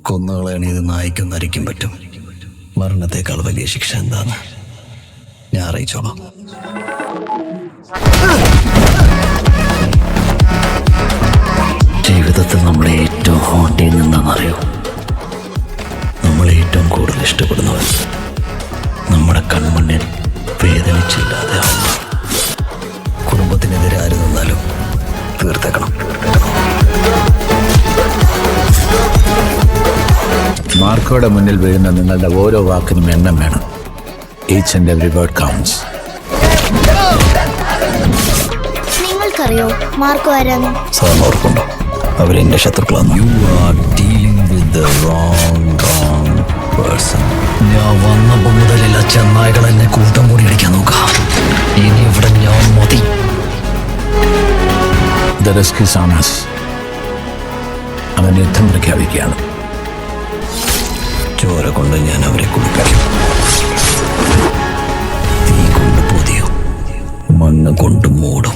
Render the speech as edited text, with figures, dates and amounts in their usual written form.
കൊന്നുകളയാണ് ഇത് നായ്ക്കും നരിക്കും പറ്റും. മരണത്തെക്കാൾ വലിയ ശിക്ഷ എന്താണ് ഞാൻ അറിയിച്ചോളാം. ജീവിതത്തിൽ നമ്മളെ ഏറ്റവും ഹോണ്ട് ചെയ്യുന്നറിയോ? നമ്മളെ ഏറ്റവും കൂടുതൽ ഇഷ്ടപ്പെടുന്നവർ നമ്മുടെ കൺമുന്നിൽ വേദനിച്ചില്ലാതെ കുടുംബത്തിനെതിരെ ആര് നിന്നാലും തീർത്തേക്കണം. മാർക്കോയുടെ മുന്നിൽ വീഴുന്ന നിങ്ങളുടെ ഓരോ വാക്കിനും എണ്ണം വേണം. Each and every word counts. നിങ്ങൾക്കറിയോ മാർക്കോ ആരാന്ന്? സാറിന് ഓർക്കുണ്ടോ? അവരെന്റെ ശത്രുക്കളാണ്. You are dealing with the wrong person. ഞാൻ വന്നപ്പോൾ മുതലില്ല ചെന്നായ്കൾ എന്നെ കൂട്ടം കൂടി അടിക്കാൻ നോക്കാം. ഇനി ഇവിടെ ഞാൻ മതി. The risk is on us. അവൻ യുദ്ധം പ്രഖ്യാപിക്കുകയാണ്. ചോര കൊണ്ട് ഞാൻ അവരെ കുളിപ്പിക്കും. തീ കൊണ്ട് പൊതിയും, മണ്ണ് കൊണ്ട് മൂടും.